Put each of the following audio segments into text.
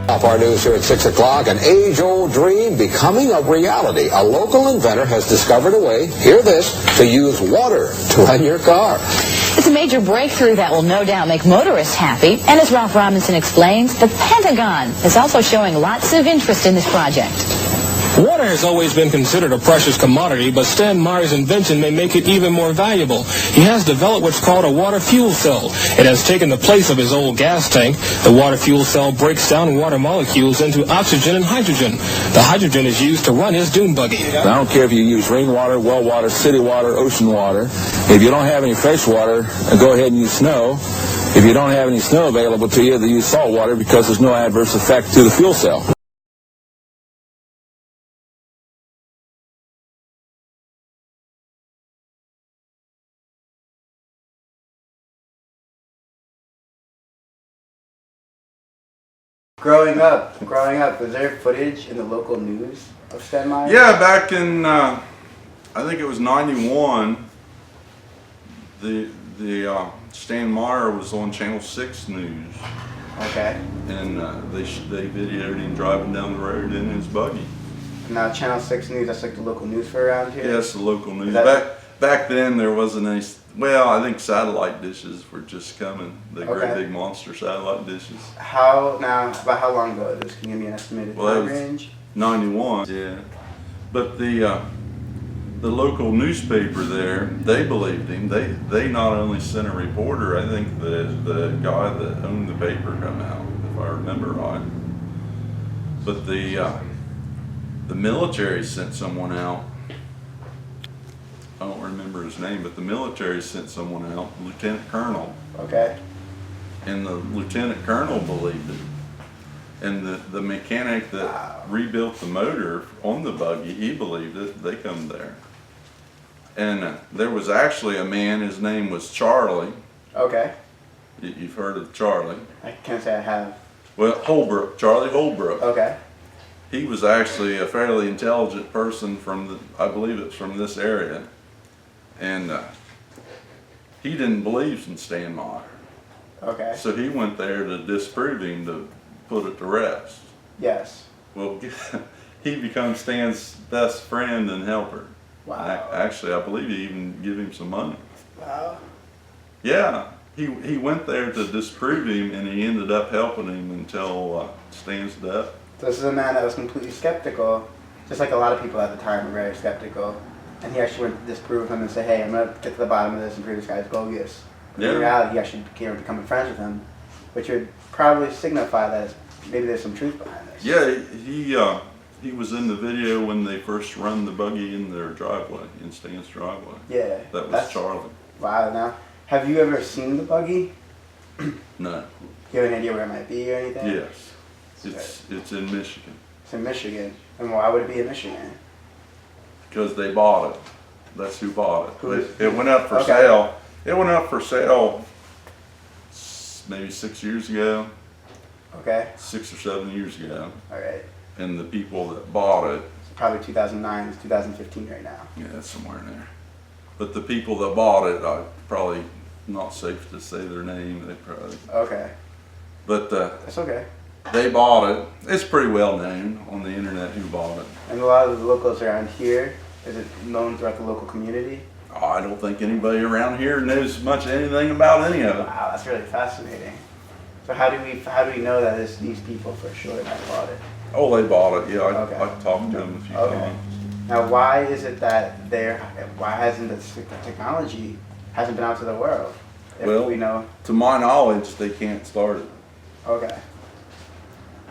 Off our news here at 6 o'clock, an age-old dream becoming a reality. A local inventor has discovered a way, hear this, to use water to run your car. It's a major breakthrough that will no doubt make motorists happy. And as Ralph Robinson explains, the Pentagon is also showing lots of interest in this project. Water has always been considered a precious commodity, but Stan Meyer's invention may make it even more valuable. He has developed what's called a water fuel cell. It has taken the place of his old gas tank. The water fuel cell breaks down water molecules into oxygen and hydrogen. The hydrogen is used to run his dune buggy. I don't care if you use rainwater, well water, city water, ocean water. If you don't have any fresh water, go ahead and use snow. If you don't have any snow available to you, then use salt water because there's no adverse effect to the fuel cell. Growing up, was there footage in the local news of Stan Meyer? Yeah, back in, I think it was 91, the Stan Meyer was on Channel 6 News. Okay. And they videoed him driving down the road in his buggy. Now Channel 6 News, that's like the local news for around here? Yes, the local news. That Back then there wasn't any, well, I think satellite dishes were just coming. The great big monster satellite dishes. About how long ago is this? Can you give me an estimated time range? 91, yeah. But the local newspaper there, they believed him. They not only sent a reporter, I think the guy that owned the paper come out, if I remember right. But the military sent someone out. I don't remember his name, but the military sent someone out, Lieutenant Colonel. Okay. And the Lieutenant Colonel believed it. And the mechanic that rebuilt the motor on the buggy, he believed it. They come there. And there was actually a man, his name was Charlie. Okay. You've heard of Charlie. I can't say I have. Well, Holbrook, Charlie Holbrook. Okay. He was actually a fairly intelligent person from I believe it's from this area. And he didn't believe in Stan Meyer. Okay. So he went there to disprove him, to put it to rest. Yes. Well, he becomes Stan's best friend and helper. Wow. Actually, I believe he even gave him some money. Wow. Yeah. He went there to disprove him, and he ended up helping him until Stan's death. So this is a man that was completely skeptical, just like a lot of people at the time were very skeptical. And he actually went to disprove him and say, hey, I'm going to get to the bottom of this and prove this guy's bogus. But in reality, he actually came to becoming friends with him, which would probably signify that maybe there's some truth behind this. Yeah, he was in the video when they first run the buggy in their driveway, in Stan's driveway. Yeah. That's Charlie. Wow. Now, have you ever seen the buggy? No. Do you have any idea where it might be or anything? Yes. It's in Michigan. It's in Michigan. And why would it be in Michigan? Because they bought it. That's who bought it. It went up for sale. It went up for sale maybe 6 years ago. Okay. 6 or 7 years ago. All right. And the people that bought it. It's probably 2009. It's 2015 right now. Yeah, it's somewhere in there. But the people that bought it, probably not safe to say their name. They probably. Okay. But that's okay. They bought it. It's pretty well known on the internet who bought it. And a lot of the locals around here, is it known throughout the local community? Oh, I don't think anybody around here knows much anything about any of it. Wow, that's really fascinating. So how do we know that it's these people for sure that bought it? Oh, they bought it. Yeah, I talked to them a few times. Now, why is it that why hasn't the technology hasn't been out to the world? Well, we know. To my knowledge, they can't start it. Okay.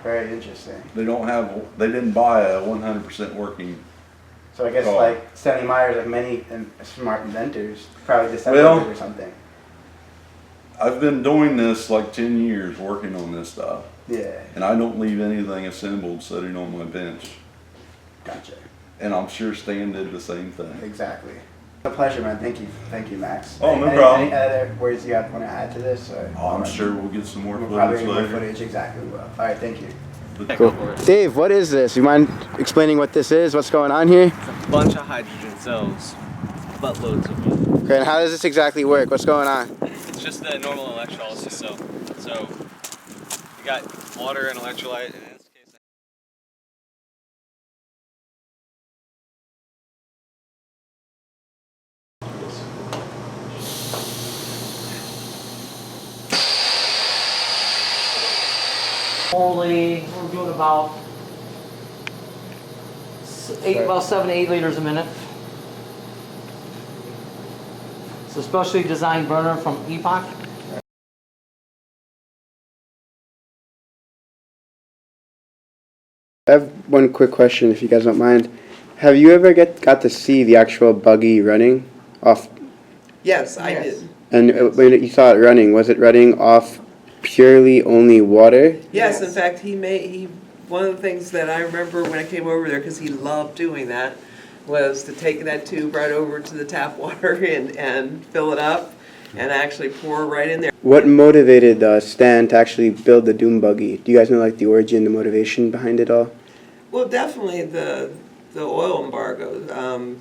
Very interesting. They didn't buy a 100% working. So I guess like Stanley Myers, like many smart inventors, probably decided or something. I've been doing this like 10 years, working on this stuff. Yeah. And I don't leave anything assembled sitting on my bench. Gotcha. And I'm sure Stan did the same thing. Exactly. A pleasure, man. Thank you, Max. Oh, no problem. Any other words you want to add to this? Or, I'm sure we'll get some more footage probably later. More footage, exactly. We will. All right, thank you. Cool. Dave, what is this? You mind explaining what this is? What's going on here? It's a bunch of hydrogen cells, buttloads of them. Okay, and how does this exactly work? What's going on? It's just the normal electrolysis. So you got water and electrolyte. only, we're doing about 7 to 8 liters a minute. It's a specially designed burner from Epoch. I have one quick question, if you guys don't mind. Have you ever got to see the actual buggy running off? Yes, I did. And when you saw it running, was it running off purely only water? Yes, in fact, one of the things that I remember when I came over there, because he loved doing that, was to take that tube right over to the tap water and fill it up and actually pour right in there. What motivated Stan to actually build the Doom buggy? Do you guys know like the origin, the motivation behind it all? Well, definitely the oil embargo.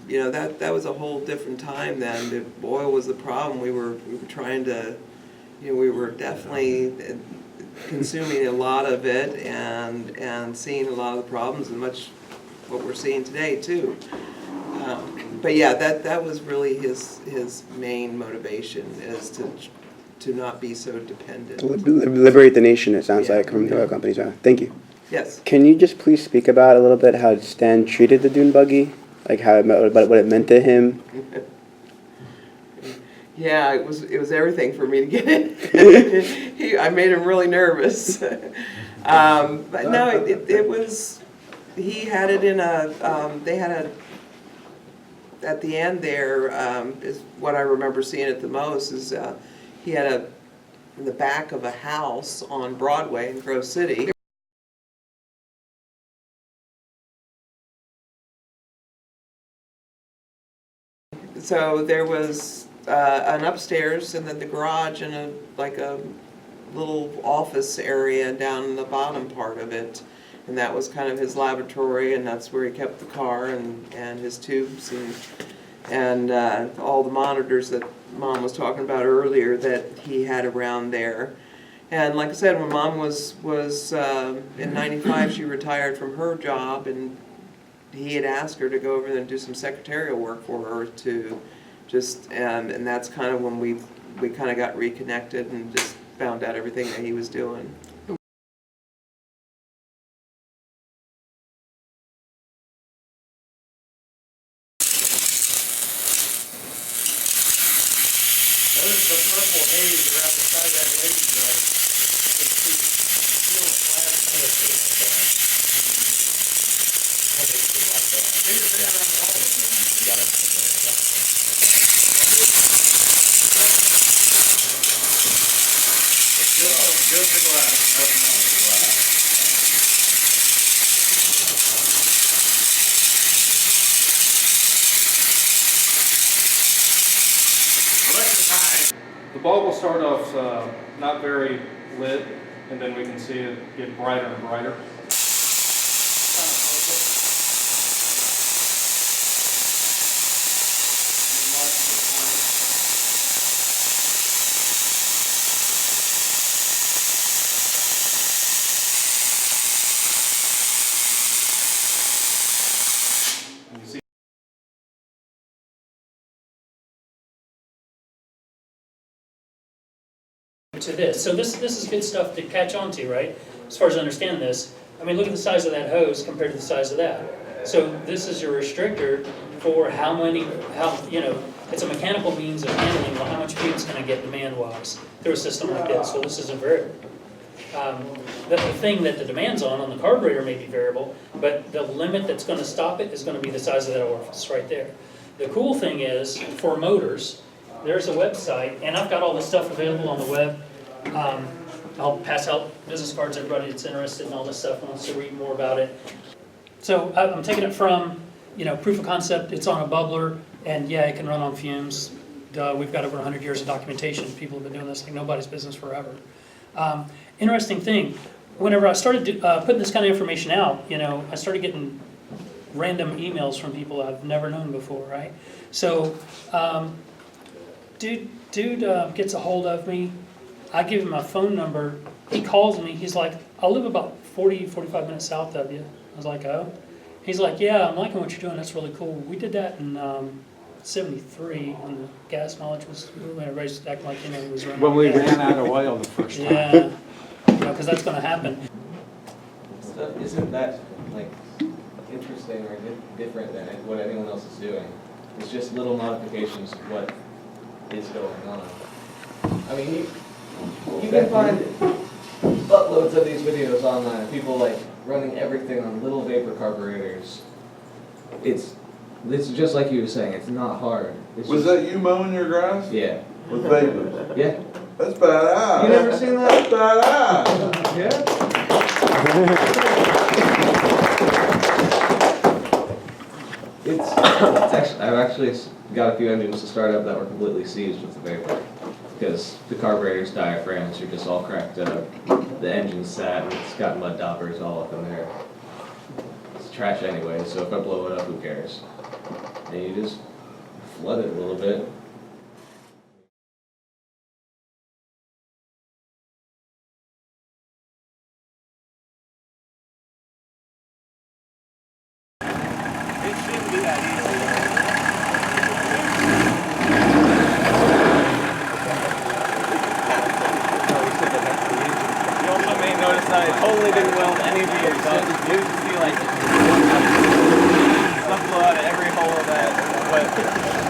You know, that was a whole different time then. The oil was the problem. We were trying to, you know, we were definitely consuming a lot of it and seeing a lot of the problems, and much what we're seeing today too. But yeah, that was really his main motivation, is to not be so dependent. Liberate the nation, it sounds like, from the oil companies. Thank you. Yes. Can you just please speak about a little bit how Stan treated the Dune buggy? Like what it meant to him? Yeah, it was everything for me to get it. I made him really nervous. But no, it was, he had it in they had a, at the end there, is what I remember seeing it the most, is he had in the back of a house on Broadway in Grove City. So there was an upstairs and then the garage and a little office area down in the bottom part of it. And that was kind of his laboratory, and that's where he kept the car and his tubes and all the monitors that Mom was talking about earlier that he had around there. And like I said, when Mom was in '95, she retired from her job, and he had asked her to go over there and do some secretarial work for her to just, and that's kind of when we kind of got reconnected and just found out everything that he was doing. There's the purple haze around the side of that lady joint. You can see steel flat. These are around the wall. Just the glass. Nothing else but glass. The bulb will start off not very lit, and then we can see it get brighter and brighter. To this. So this is good stuff to catch on to, right? As far as I understand this. I mean, look at the size of that hose compared to the size of that. So this is your restrictor for it's a mechanical means of handling how much fuel it's going to get demand-wise through a system like this. So this is a variable. The thing that the demand's on the carburetor may be variable, but the limit that's going to stop it is going to be the size of that orifice right there. The cool thing is, for motors, there's a website, and I've got all this stuff available on the web. I'll pass out business cards to everybody that's interested in all this stuff and wants to read more about it. So I'm taking it from, proof of concept. It's on a bubbler, and yeah, it can run on fumes. We've got over 100 years of documentation. People have been doing this like nobody's business forever. Interesting thing, whenever I started putting this kind of information out, I started getting random emails from people I've never known before, right? So, dude gets a hold of me. I give him my phone number. He calls me. He's like, I live about 45 minutes south of you. I was like, oh? He's like, yeah, I'm liking what you're doing. That's really cool. We did that in 73 when the gas mileage was, everybody's acting like, it was running. When we ran out of oil the first time. Yeah, because that's going to happen. stuff, isn't that like interesting or different than what anyone else is doing? It's just little modifications of what is going on. I mean, you can find buttloads of these videos online of people like running everything on little vapor carburetors. It's just like you were saying, it's not hard. Was that you mowing your grass? Yeah. With vapors? Yeah. That's badass. You never seen that? That's badass. Yeah. It's actually, I've actually got a few engines to start up that were completely seized with the vapor. Because the carburetor's diaphragms are just all cracked up. The engine's sat and it's got mud daubers all up in there. It's trash anyway, so if I blow it up, who cares? And you just flood it a little bit. It shouldn't be that easy. You also may notice that I totally didn't weld any of the exhaust. You can see like stuff blow out of every hole of that. But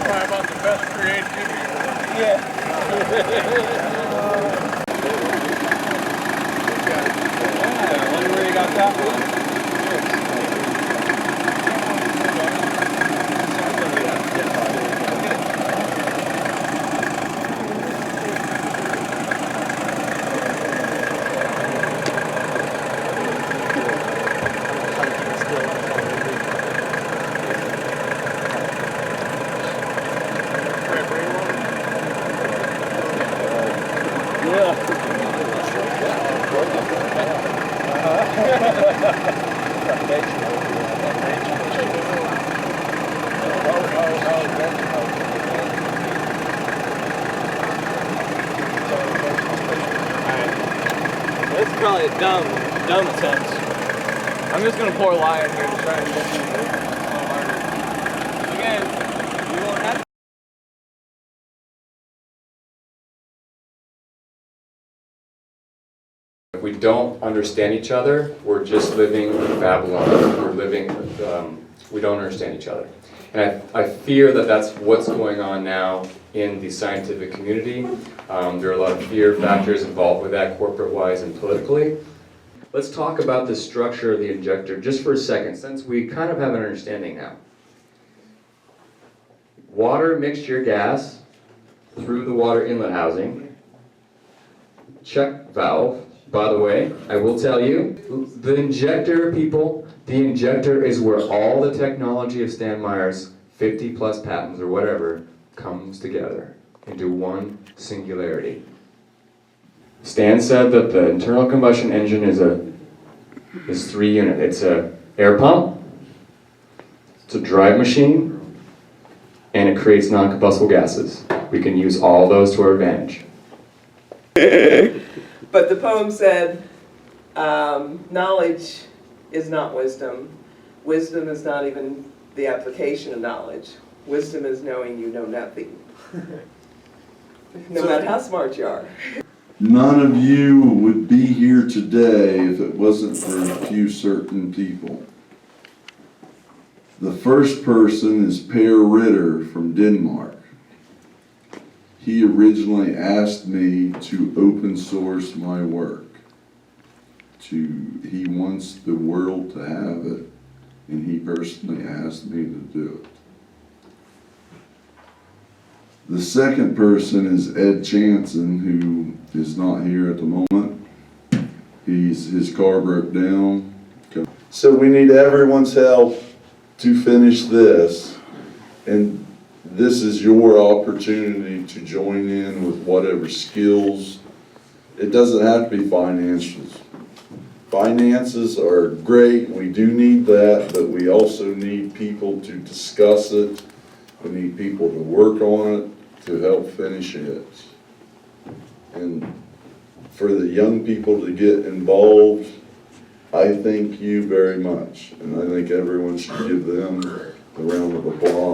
probably about the best creativity. Yeah. I wonder where you got that one. This is probably a dumb attempt. I'm just gonna pour lye in here to try and get you a little harder. Again, you won't have to. If we don't understand each other, we're just living in Babylon. We don't understand each other. And I fear that that's what's going on now in the scientific community. There are a lot of fear factors involved with that, corporate-wise and politically. Let's talk about the structure of the injector just for a second, since we kind of have an understanding now. Water mixture gas through the water inlet housing. Check valve. By the way, I will tell you, the injector, people, the injector is where all the technology of Stan Meyer's 50 plus patents or whatever comes together into one singularity. Stan said that the internal combustion engine is 3 unit. It's a air pump, it's a drive machine, and it creates non-combustible gases. We can use all those to our advantage. But the poem said, knowledge is not wisdom. Wisdom is not even the application of knowledge. Wisdom is knowing you know nothing. No matter how smart you are. None of you would be here today if it wasn't for a few certain people. The first person is Per Ritter from Denmark. He originally asked me to open source my work. He wants the world to have it, and he personally asked me to do it. The second person is Ed Chanson, who is not here at the moment. His car broke down. So we need everyone's help to finish this, and this is your opportunity to join in with whatever skills. It doesn't have to be financials. Finances are great, we do need that, but we also need people to discuss it. We need people to work on it, to help finish it. And for the young people to get involved, I thank you very much. And I think everyone should give them a round of applause.